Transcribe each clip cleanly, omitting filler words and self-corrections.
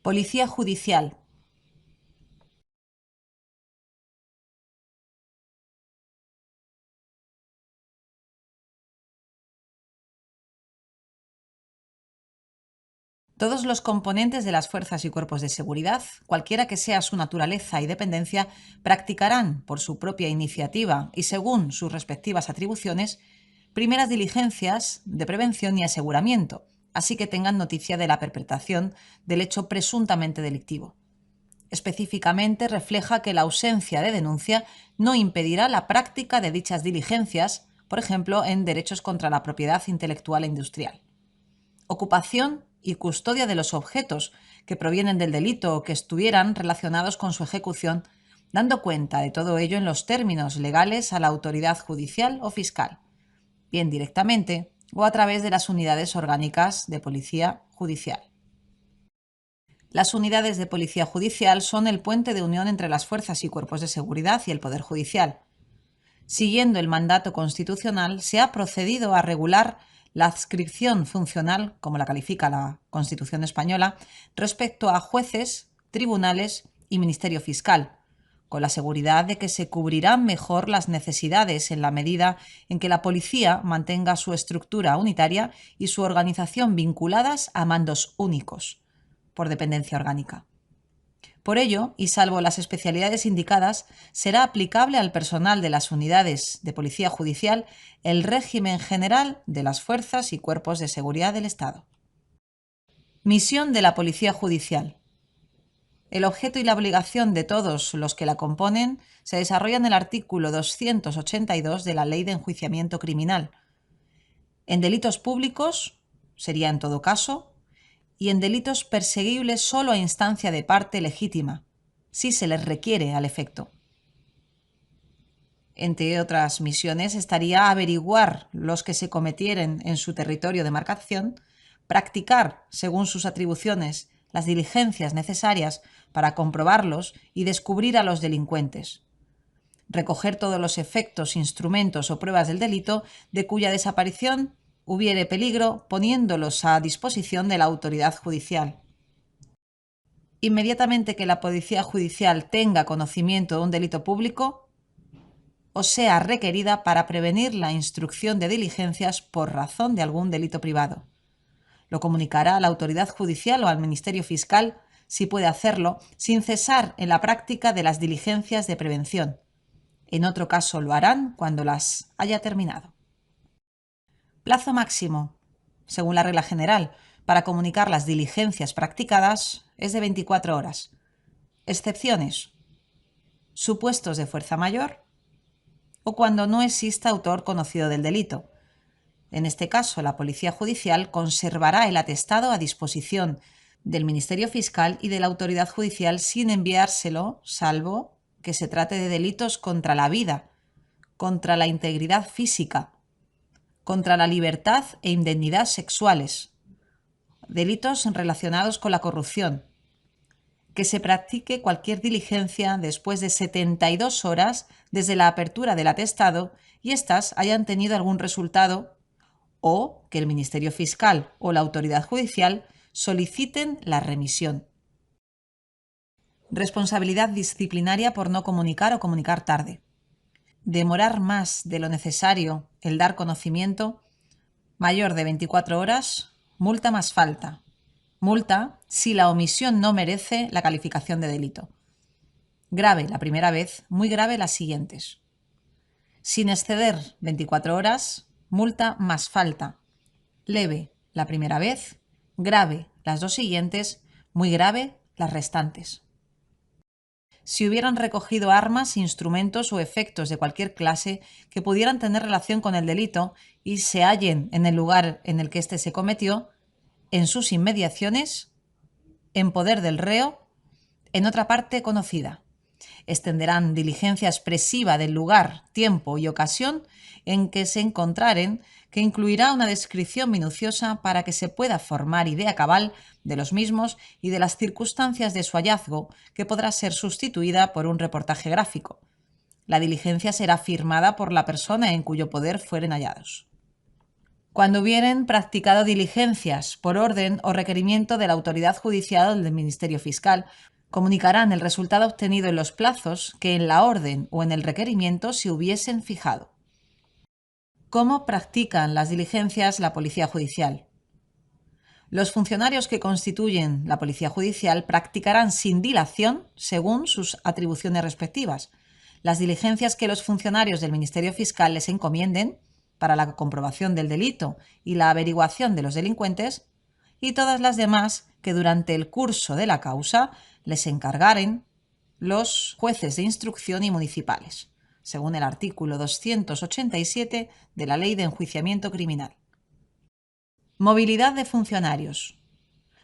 Policía judicial. Todos los componentes de las fuerzas y cuerpos de seguridad, cualquiera que sea su naturaleza y dependencia, practicarán, por su propia iniciativa y según sus respectivas atribuciones, primeras diligencias de prevención y aseguramiento, así que tengan noticia de la perpetración del hecho presuntamente delictivo. Específicamente refleja que la ausencia de denuncia no impedirá la práctica de dichas diligencias, por ejemplo, en derechos contra la propiedad intelectual e industrial. Ocupación y custodia de los objetos que provienen del delito o que estuvieran relacionados con su ejecución, dando cuenta de todo ello en los términos legales a la autoridad judicial o fiscal, bien directamente o a través de las unidades orgánicas de policía judicial. Las unidades de policía judicial son el puente de unión entre las fuerzas y cuerpos de seguridad y el Poder Judicial. Siguiendo el mandato constitucional, se ha procedido a regular la adscripción funcional, como la califica la Constitución española, respecto a jueces, tribunales y Ministerio Fiscal, con la seguridad de que se cubrirán mejor las necesidades en la medida en que la policía mantenga su estructura unitaria y su organización vinculadas a mandos únicos, por dependencia orgánica. Por ello, y salvo las especialidades indicadas, será aplicable al personal de las unidades de policía judicial el régimen general de las fuerzas y cuerpos de seguridad del Estado. Misión de la policía judicial. El objeto y la obligación de todos los que la componen se desarrolla en el artículo 282 de la Ley de Enjuiciamiento Criminal. En delitos públicos, sería en todo caso, y en delitos perseguibles solo a instancia de parte legítima, si se les requiere al efecto. Entre otras misiones estaría averiguar los que se cometieren en su territorio de demarcación, practicar, según sus atribuciones, las diligencias necesarias para comprobarlos y descubrir a los delincuentes, recoger todos los efectos, instrumentos o pruebas del delito de cuya desaparición hubiere peligro, poniéndolos a disposición de la autoridad judicial. Inmediatamente que la policía judicial tenga conocimiento de un delito público o sea requerida para prevenir la instrucción de diligencias por razón de algún delito privado. Lo comunicará a la autoridad judicial o al Ministerio Fiscal, si puede hacerlo, sin cesar en la práctica de las diligencias de prevención. En otro caso lo harán cuando las haya terminado. Plazo máximo, según la regla general, para comunicar las diligencias practicadas es de 24 horas. Excepciones: supuestos de fuerza mayor o cuando no exista autor conocido del delito. En este caso, la Policía Judicial conservará el atestado a disposición del Ministerio Fiscal y de la Autoridad Judicial sin enviárselo, salvo que se trate de delitos contra la vida, contra la integridad física, contra la libertad e indemnidad sexuales, delitos relacionados con la corrupción, que se practique cualquier diligencia después de 72 horas desde la apertura del atestado y éstas hayan tenido algún resultado, o que el Ministerio Fiscal o la Autoridad Judicial soliciten la remisión. Responsabilidad disciplinaria por no comunicar o comunicar tarde. Demorar más de lo necesario el dar conocimiento, mayor de 24 horas, multa más falta. Multa si la omisión no merece la calificación de delito. Grave la primera vez, muy grave las siguientes. Sin exceder 24 horas, multa más falta. Leve la primera vez, grave las dos siguientes, muy grave las restantes. Si hubieran recogido armas, instrumentos o efectos de cualquier clase que pudieran tener relación con el delito y se hallen en el lugar en el que éste se cometió, en sus inmediaciones, en poder del reo, en otra parte conocida. Extenderán diligencia expresiva del lugar, tiempo y ocasión en que se encontraren, que incluirá una descripción minuciosa para que se pueda formar idea cabal de los mismos y de las circunstancias de su hallazgo, que podrá ser sustituida por un reportaje gráfico. La diligencia será firmada por la persona en cuyo poder fueren hallados. Cuando hubieren practicado diligencias por orden o requerimiento de la autoridad judicial o del Ministerio Fiscal, comunicarán el resultado obtenido en los plazos que en la orden o en el requerimiento se hubiesen fijado. ¿Cómo practican las diligencias la Policía Judicial? Los funcionarios que constituyen la Policía Judicial practicarán sin dilación, según sus atribuciones respectivas, las diligencias que los funcionarios del Ministerio Fiscal les encomienden para la comprobación del delito y la averiguación de los delincuentes, y todas las demás que durante el curso de la causa les encargaren los jueces de instrucción y municipales, según el artículo 287 de la Ley de Enjuiciamiento Criminal. Movilidad de funcionarios.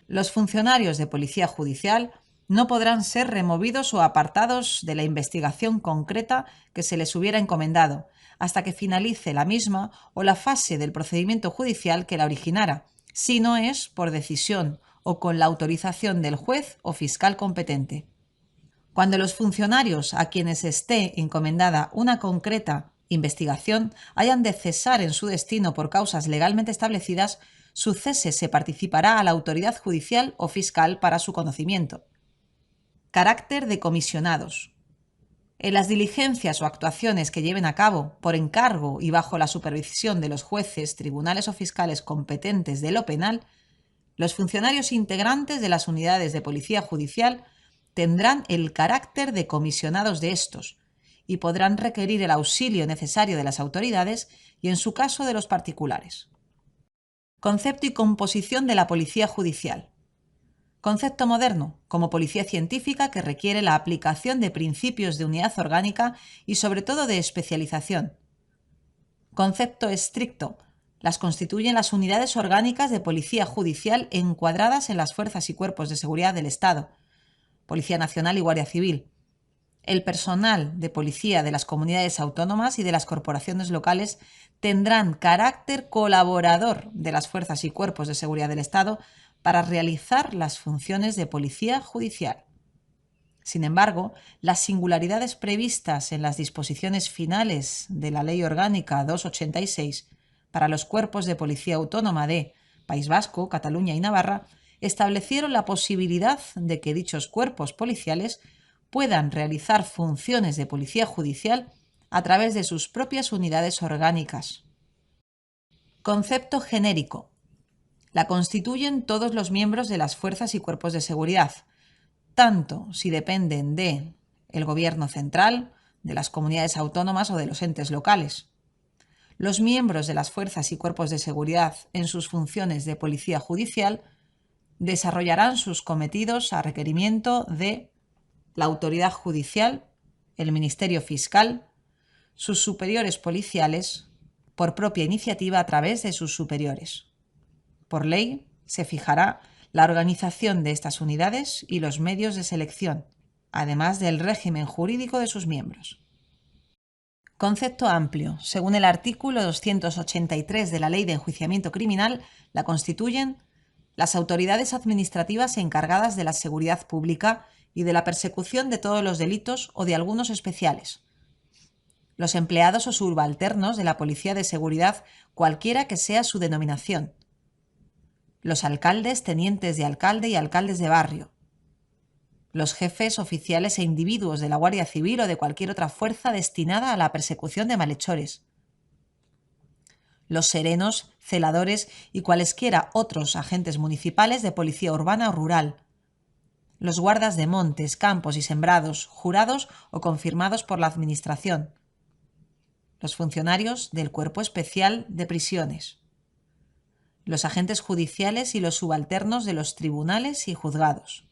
Los funcionarios de Policía Judicial no podrán ser removidos o apartados de la investigación concreta que se les hubiera encomendado, hasta que finalice la misma o la fase del procedimiento judicial que la originara, si no es por decisión o con la autorización del juez o fiscal competente. Cuando los funcionarios a quienes esté encomendada una concreta investigación hayan de cesar en su destino por causas legalmente establecidas, su cese se participará a la autoridad judicial o fiscal para su conocimiento. Carácter de comisionados. En las diligencias o actuaciones que lleven a cabo por encargo y bajo la supervisión de los jueces, tribunales o fiscales competentes de lo penal, los funcionarios integrantes de las unidades de Policía Judicial tendrán el carácter de comisionados de estos y podrán requerir el auxilio necesario de las autoridades y, en su caso, de los particulares. Concepto y composición de la Policía Judicial. Concepto moderno, como policía científica que requiere la aplicación de principios de unidad orgánica y sobre todo de especialización. Concepto estricto. Las constituyen las unidades orgánicas de policía judicial encuadradas en las fuerzas y cuerpos de seguridad del Estado, Policía Nacional y Guardia Civil. El personal de policía de las comunidades autónomas y de las corporaciones locales tendrán carácter colaborador de las fuerzas y cuerpos de seguridad del Estado para realizar las funciones de policía judicial. Sin embargo, las singularidades previstas en las disposiciones finales de la Ley Orgánica 286 para los cuerpos de policía autónoma de País Vasco, Cataluña y Navarra establecieron la posibilidad de que dichos cuerpos policiales puedan realizar funciones de policía judicial a través de sus propias unidades orgánicas. Concepto genérico. La constituyen todos los miembros de las fuerzas y cuerpos de seguridad, tanto si dependen de el Gobierno central, de las comunidades autónomas o de los entes locales. Los miembros de las fuerzas y cuerpos de seguridad en sus funciones de policía judicial desarrollarán sus cometidos a requerimiento de la autoridad judicial, el Ministerio Fiscal, sus superiores policiales, por propia iniciativa a través de sus superiores. Por ley, se fijará la organización de estas unidades y los medios de selección, además del régimen jurídico de sus miembros. Concepto amplio. Según el artículo 283 de la Ley de Enjuiciamiento Criminal, la constituyen las autoridades administrativas encargadas de la seguridad pública y de la persecución de todos los delitos o de algunos especiales. Los empleados o subalternos de la Policía de Seguridad, cualquiera que sea su denominación. Los alcaldes, tenientes de alcalde y alcaldes de barrio. Los jefes, oficiales e individuos de la Guardia Civil o de cualquier otra fuerza destinada a la persecución de malhechores. Los serenos, celadores y cualesquiera otros agentes municipales de policía urbana o rural. Los guardas de montes, campos y sembrados, jurados o confirmados por la Administración. Los funcionarios del Cuerpo Especial de Prisiones. Los agentes judiciales y los subalternos de los tribunales y juzgados.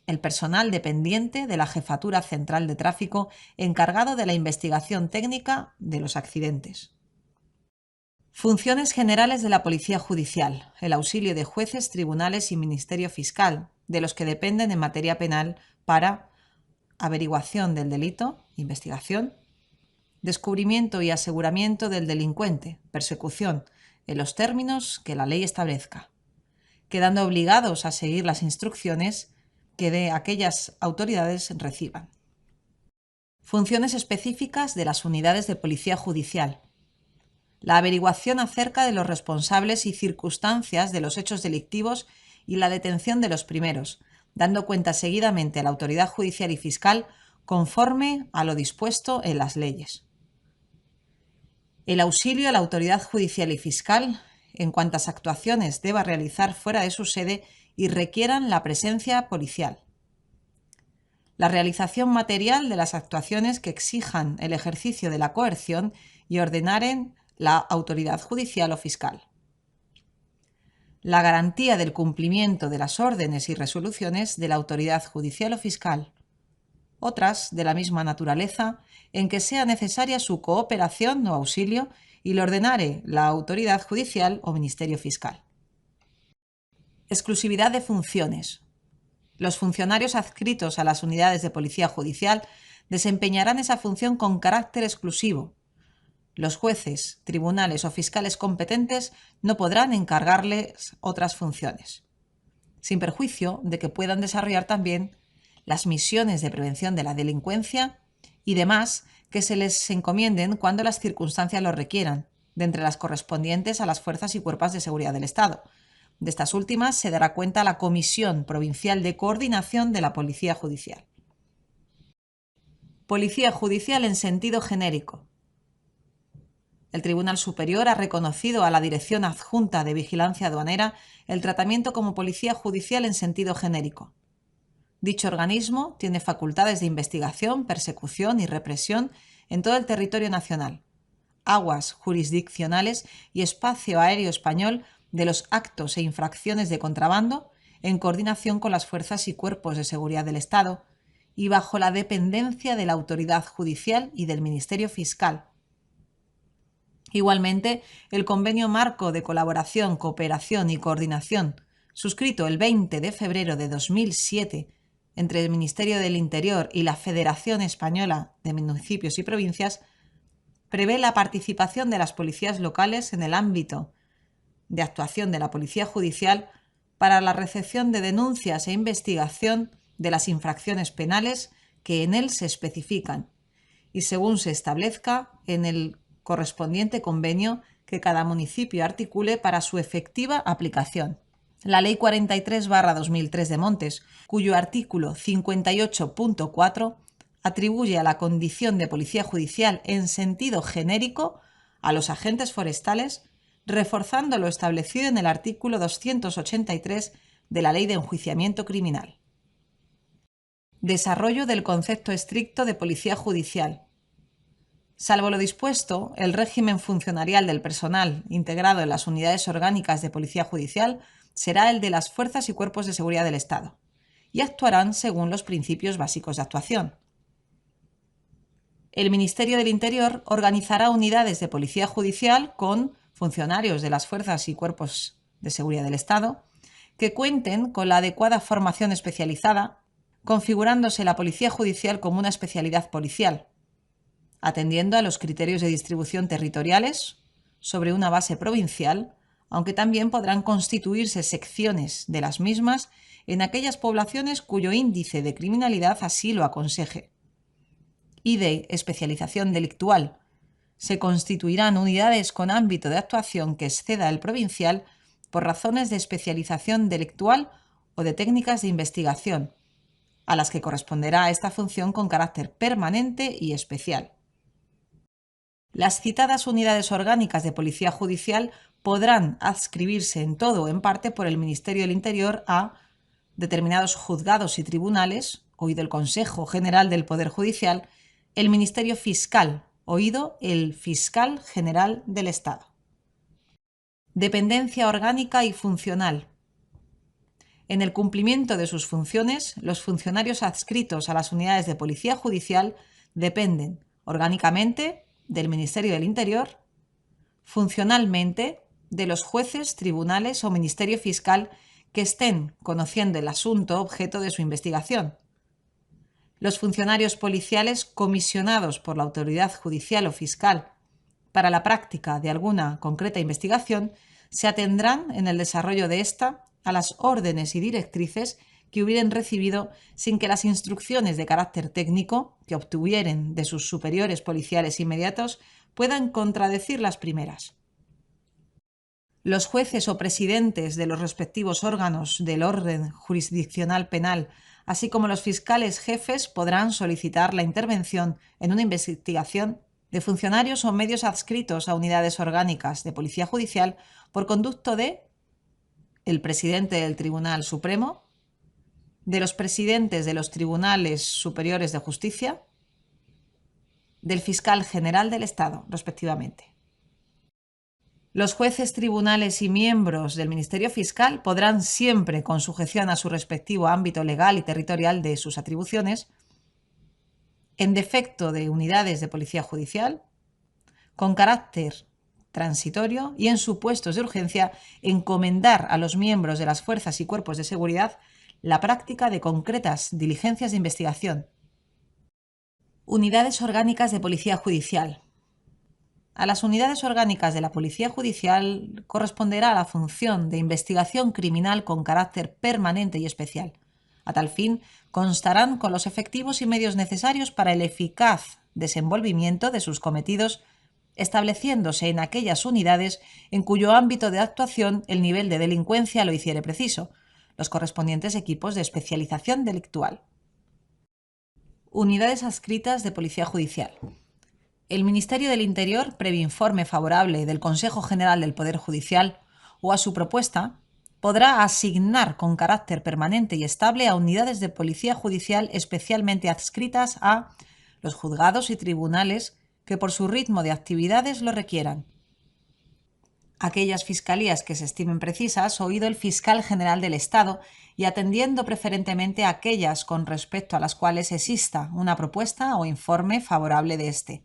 El personal dependiente de la Jefatura Central de Tráfico encargado de la investigación técnica de los accidentes. Funciones generales de la Policía Judicial, el auxilio de jueces, tribunales y Ministerio Fiscal, de los que dependen en materia penal para averiguación del delito, investigación, descubrimiento y aseguramiento del delincuente, persecución, en los términos que la ley establezca, quedando obligados a seguir las instrucciones que de aquellas autoridades reciban. Funciones específicas de las unidades de Policía Judicial. la averiguación acerca de los responsables y circunstancias de los hechos delictivos y la detención de los primeros, dando cuenta seguidamente a la autoridad judicial y fiscal conforme a lo dispuesto en las leyes. El auxilio a la autoridad judicial y fiscal en cuantas actuaciones deba realizar fuera de su sede y requieran la presencia policial. La realización material de las actuaciones que exijan el ejercicio de la coerción y ordenaren la autoridad judicial o fiscal. La garantía del cumplimiento de las órdenes y resoluciones de la autoridad judicial o fiscal. Otras, de la misma naturaleza, en que sea necesaria su cooperación o auxilio y lo ordenare la autoridad judicial o ministerio fiscal. Exclusividad de funciones. Los funcionarios adscritos a las unidades de policía judicial desempeñarán esa función con carácter exclusivo. Los jueces, tribunales o fiscales competentes no podrán encargarles otras funciones, sin perjuicio de que puedan desarrollar también las misiones de prevención de la delincuencia y demás que se les encomienden cuando las circunstancias lo requieran, de entre las correspondientes a las fuerzas y cuerpos de seguridad del Estado. De estas últimas se dará cuenta la Comisión Provincial de Coordinación de la Policía Judicial. Policía Judicial en sentido genérico. El Tribunal Superior ha reconocido a la Dirección Adjunta de Vigilancia Aduanera el tratamiento como policía judicial en sentido genérico. Dicho organismo tiene facultades de investigación, persecución y represión en todo el territorio nacional, aguas jurisdiccionales y espacio aéreo español de los actos e infracciones de contrabando, en coordinación con las fuerzas y cuerpos de seguridad del Estado y bajo la dependencia de la autoridad judicial y del Ministerio Fiscal. Igualmente, el Convenio Marco de Colaboración, Cooperación y Coordinación, suscrito el 20 de febrero de 2007 entre el Ministerio del Interior y la Federación Española de Municipios y Provincias, prevé la participación de las policías locales en el ámbito de actuación de la Policía Judicial para la recepción de denuncias e investigación de las infracciones penales que en él se especifican y según se establezca en el correspondiente convenio que cada municipio articule para su efectiva aplicación. La Ley 43/2003 de Montes, cuyo artículo 58.4 atribuye a la condición de policía judicial en sentido genérico a los agentes forestales, reforzando lo establecido en el artículo 283 de la Ley de Enjuiciamiento Criminal. Desarrollo del concepto estricto de policía judicial. Salvo lo dispuesto, el régimen funcionarial del personal integrado en las unidades orgánicas de policía judicial será el de las fuerzas y cuerpos de seguridad del Estado, y actuarán según los principios básicos de actuación. El Ministerio del Interior organizará unidades de policía judicial con funcionarios de las fuerzas y cuerpos de seguridad del Estado que cuenten con la adecuada formación especializada, configurándose la policía judicial como una especialidad policial, atendiendo a los criterios de distribución territoriales sobre una base provincial, aunque también podrán constituirse secciones de las mismas en aquellas poblaciones cuyo índice de criminalidad así lo aconseje. Y de especialización delictual. Se constituirán unidades con ámbito de actuación que exceda el provincial por razones de especialización delictual o de técnicas de investigación, a las que corresponderá esta función con carácter permanente y especial. Las citadas unidades orgánicas de policía judicial podrán adscribirse en todo o en parte por el Ministerio del Interior a determinados juzgados y tribunales, oído el Consejo General del Poder Judicial, el Ministerio Fiscal, oído el Fiscal General del Estado. Dependencia orgánica y funcional. En el cumplimiento de sus funciones, los funcionarios adscritos a las unidades de policía judicial dependen orgánicamente del Ministerio del Interior, funcionalmente de los jueces, tribunales o Ministerio Fiscal que estén conociendo el asunto objeto de su investigación. Los funcionarios policiales comisionados por la autoridad judicial o fiscal para la práctica de alguna concreta investigación se atendrán en el desarrollo de ésta a las órdenes y directrices que hubieren recibido sin que las instrucciones de carácter técnico que obtuvieren de sus superiores policiales inmediatos puedan contradecir las primeras. Los jueces o presidentes de los respectivos órganos del orden jurisdiccional penal, así como los fiscales jefes, podrán solicitar la intervención en una investigación de funcionarios o medios adscritos a unidades orgánicas de Policía Judicial por conducto de el presidente del Tribunal Supremo, de los presidentes de los Tribunales Superiores de Justicia, del Fiscal General del Estado, respectivamente. Los jueces, tribunales y miembros del Ministerio Fiscal podrán, siempre con sujeción a su respectivo ámbito legal y territorial de sus atribuciones, en defecto de unidades de policía judicial, con carácter transitorio y en supuestos de urgencia, encomendar a los miembros de las fuerzas y cuerpos de seguridad la práctica de concretas diligencias de investigación. Unidades orgánicas de policía judicial. A las unidades orgánicas de la Policía Judicial corresponderá la función de investigación criminal con carácter permanente y especial. A tal fin, constarán con los efectivos y medios necesarios para el eficaz desenvolvimiento de sus cometidos, estableciéndose en aquellas unidades en cuyo ámbito de actuación el nivel de delincuencia lo hiciere preciso, los correspondientes equipos de especialización delictual. Unidades adscritas de Policía Judicial. El Ministerio del Interior, previo informe favorable del Consejo General del Poder Judicial o a su propuesta, podrá asignar con carácter permanente y estable a unidades de policía judicial especialmente adscritas a los juzgados y tribunales que por su ritmo de actividades lo requieran. Aquellas fiscalías que se estimen precisas, oído el Fiscal General del Estado y atendiendo preferentemente a aquellas con respecto a las cuales exista una propuesta o informe favorable de éste.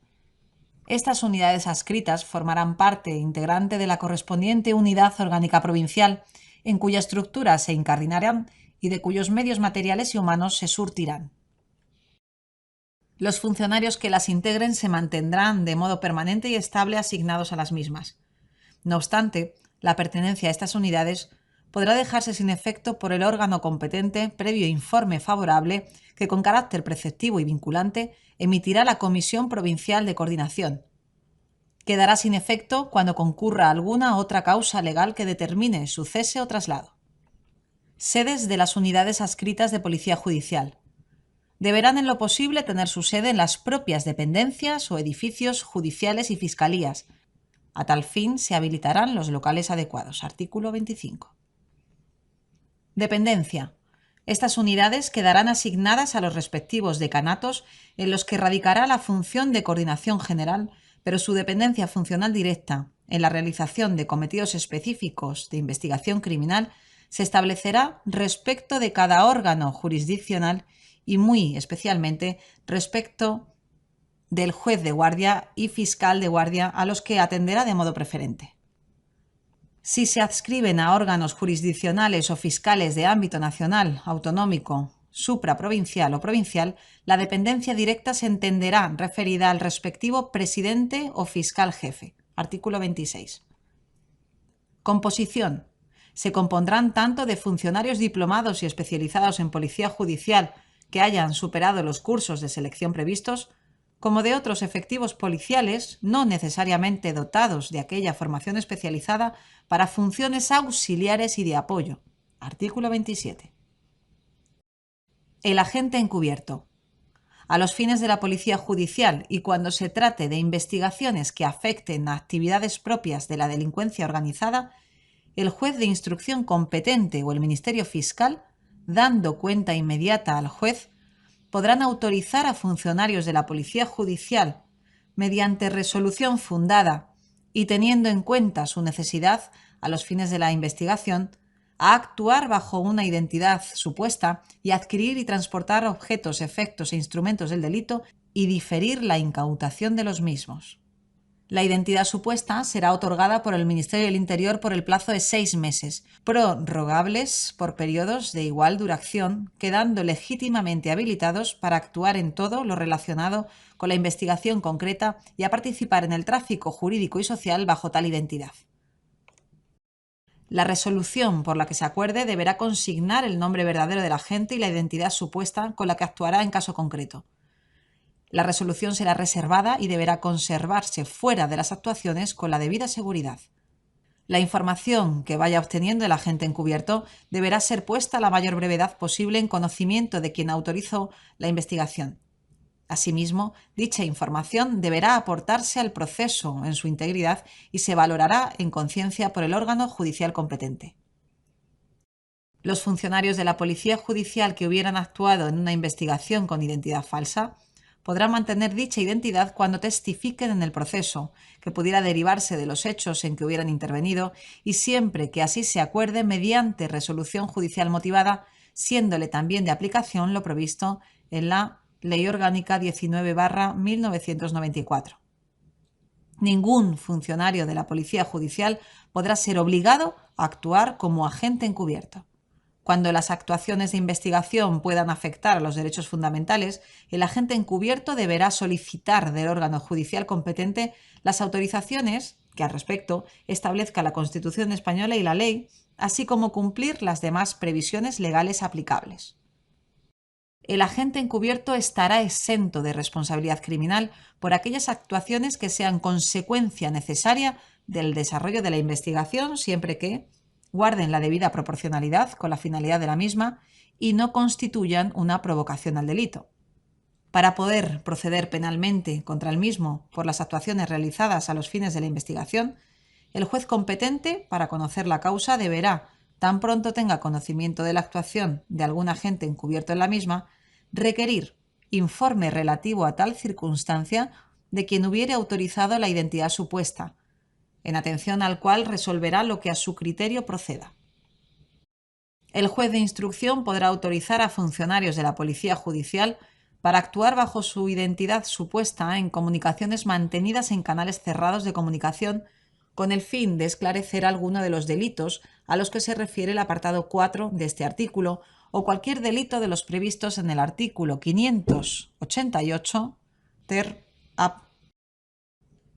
Estas unidades adscritas formarán parte integrante de la correspondiente unidad orgánica provincial, en cuya estructura se incardinarán y de cuyos medios materiales y humanos se surtirán. Los funcionarios que las integren se mantendrán de modo permanente y estable asignados a las mismas. No obstante, la pertenencia a estas unidades podrá dejarse sin efecto por el órgano competente previo informe favorable que, con carácter preceptivo y vinculante, emitirá la Comisión Provincial de Coordinación. Quedará sin efecto cuando concurra alguna otra causa legal que determine su cese o traslado. Sedes de las unidades adscritas de Policía Judicial. Deberán en lo posible tener su sede en las propias dependencias o edificios judiciales y fiscalías. A tal fin se habilitarán los locales adecuados. Artículo 25. Dependencia. Estas unidades quedarán asignadas a los respectivos decanatos en los que radicará la función de coordinación general, pero su dependencia funcional directa en la realización de cometidos específicos de investigación criminal se establecerá respecto de cada órgano jurisdiccional y muy especialmente respecto del juez de guardia y fiscal de guardia a los que atenderá de modo preferente. Si se adscriben a órganos jurisdiccionales o fiscales de ámbito nacional, autonómico, supraprovincial o provincial, la dependencia directa se entenderá referida al respectivo presidente o fiscal jefe. Artículo 26. Composición. Se compondrán tanto de funcionarios diplomados y especializados en policía judicial que hayan superado los cursos de selección previstos, como de otros efectivos policiales no necesariamente dotados de aquella formación especializada para funciones auxiliares y de apoyo. Artículo 27. El agente encubierto. A los fines de la policía judicial y cuando se trate de investigaciones que afecten a actividades propias de la delincuencia organizada, el juez de instrucción competente o el Ministerio Fiscal, dando cuenta inmediata al juez, podrán autorizar a funcionarios de la Policía Judicial, mediante resolución fundada y teniendo en cuenta su necesidad a los fines de la investigación, a actuar bajo una identidad supuesta y adquirir y transportar objetos, efectos e instrumentos del delito y diferir la incautación de los mismos. La identidad supuesta será otorgada por el Ministerio del Interior por el plazo de 6 meses, prorrogables por periodos de igual duración, quedando legítimamente habilitados para actuar en todo lo relacionado con la investigación concreta y a participar en el tráfico jurídico y social bajo tal identidad. La resolución por la que se acuerde deberá consignar el nombre verdadero del agente y la identidad supuesta con la que actuará en caso concreto. La resolución será reservada y deberá conservarse fuera de las actuaciones con la debida seguridad. La información que vaya obteniendo el agente encubierto deberá ser puesta a la mayor brevedad posible en conocimiento de quien autorizó la investigación. Asimismo, dicha información deberá aportarse al proceso en su integridad y se valorará en conciencia por el órgano judicial competente. Los funcionarios de la Policía Judicial que hubieran actuado en una investigación con identidad falsa podrán mantener dicha identidad cuando testifiquen en el proceso, que pudiera derivarse de los hechos en que hubieran intervenido, y siempre que así se acuerde mediante resolución judicial motivada, siéndole también de aplicación lo previsto en la Ley Orgánica 19/1994. Ningún funcionario de la Policía Judicial podrá ser obligado a actuar como agente encubierto. Cuando las actuaciones de investigación puedan afectar a los derechos fundamentales, el agente encubierto deberá solicitar del órgano judicial competente las autorizaciones que al respecto establezca la Constitución española y la ley, así como cumplir las demás previsiones legales aplicables. El agente encubierto estará exento de responsabilidad criminal por aquellas actuaciones que sean consecuencia necesaria del desarrollo de la investigación, siempre que guarden la debida proporcionalidad con la finalidad de la misma y no constituyan una provocación al delito. Para poder proceder penalmente contra el mismo por las actuaciones realizadas a los fines de la investigación, el juez competente para conocer la causa deberá, tan pronto tenga conocimiento de la actuación de algún agente encubierto en la misma, requerir informe relativo a tal circunstancia de quien hubiere autorizado la identidad supuesta, en atención al cual resolverá lo que a su criterio proceda. El juez de instrucción podrá autorizar a funcionarios de la Policía Judicial para actuar bajo su identidad supuesta en comunicaciones mantenidas en canales cerrados de comunicación con el fin de esclarecer alguno de los delitos a los que se refiere el apartado 4 de este artículo o cualquier delito de los previstos en el artículo 588 ter. ap.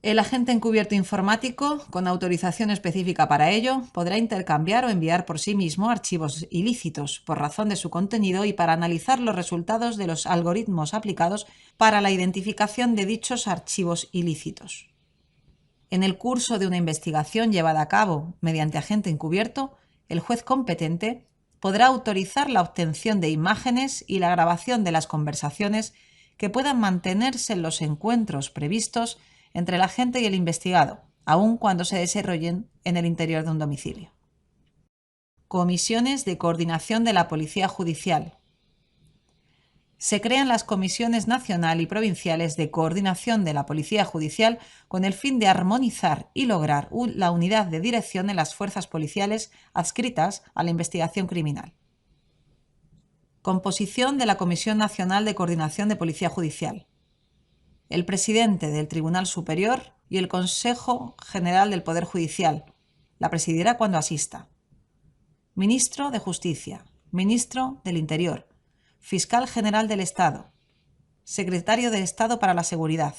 El agente encubierto informático, con autorización específica para ello, podrá intercambiar o enviar por sí mismo archivos ilícitos por razón de su contenido y para analizar los resultados de los algoritmos aplicados para la identificación de dichos archivos ilícitos. En el curso de una investigación llevada a cabo mediante agente encubierto, el juez competente podrá autorizar la obtención de imágenes y la grabación de las conversaciones que puedan mantenerse en los encuentros previstos entre el agente y el investigado, aun cuando se desarrollen en el interior de un domicilio. Comisiones de coordinación de la Policía Judicial. Se crean las comisiones nacional y provinciales de coordinación de la Policía Judicial con el fin de armonizar y lograr la unidad de dirección en las fuerzas policiales adscritas a la investigación criminal. Composición de la Comisión Nacional de Coordinación de Policía Judicial. El presidente del Tribunal Superior y el Consejo General del Poder Judicial. La presidirá cuando asista. Ministro de Justicia, Ministro del Interior, Fiscal General del Estado, Secretario de Estado para la Seguridad,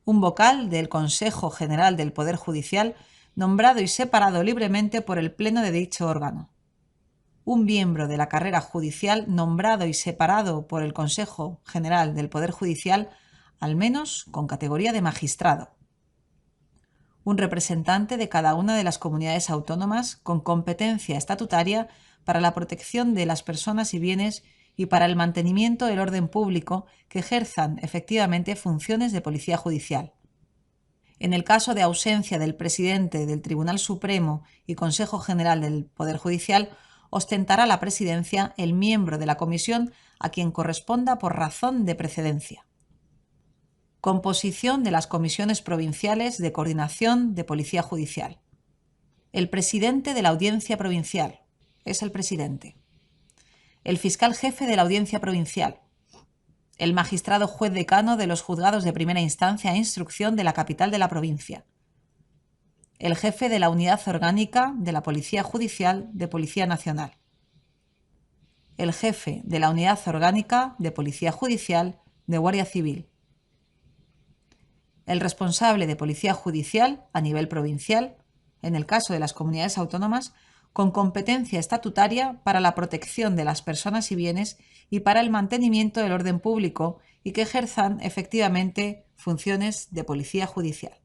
un vocal del Consejo General del Poder Judicial nombrado y separado libremente por el Pleno de dicho órgano, un miembro de la carrera judicial nombrado y separado por el Consejo General del Poder Judicial, al menos con categoría de magistrado, un representante de cada una de las comunidades autónomas con competencia estatutaria para la protección de las personas y bienes y para el mantenimiento del orden público que ejerzan efectivamente funciones de policía judicial. En el caso de ausencia del presidente del Tribunal Supremo y Consejo General del Poder Judicial, ostentará la presidencia el miembro de la comisión a quien corresponda por razón de precedencia. Composición de las comisiones provinciales de coordinación de policía judicial. El presidente de la Audiencia Provincial es el presidente. El fiscal jefe de la Audiencia Provincial. El magistrado juez decano de los juzgados de primera instancia e instrucción de la capital de la provincia. El jefe de la Unidad Orgánica de la Policía Judicial de Policía Nacional. El jefe de la Unidad Orgánica de Policía Judicial de Guardia Civil. El responsable de Policía Judicial a nivel provincial, en el caso de las comunidades autónomas, con competencia estatutaria para la protección de las personas y bienes y para el mantenimiento del orden público y que ejerzan efectivamente funciones de policía judicial.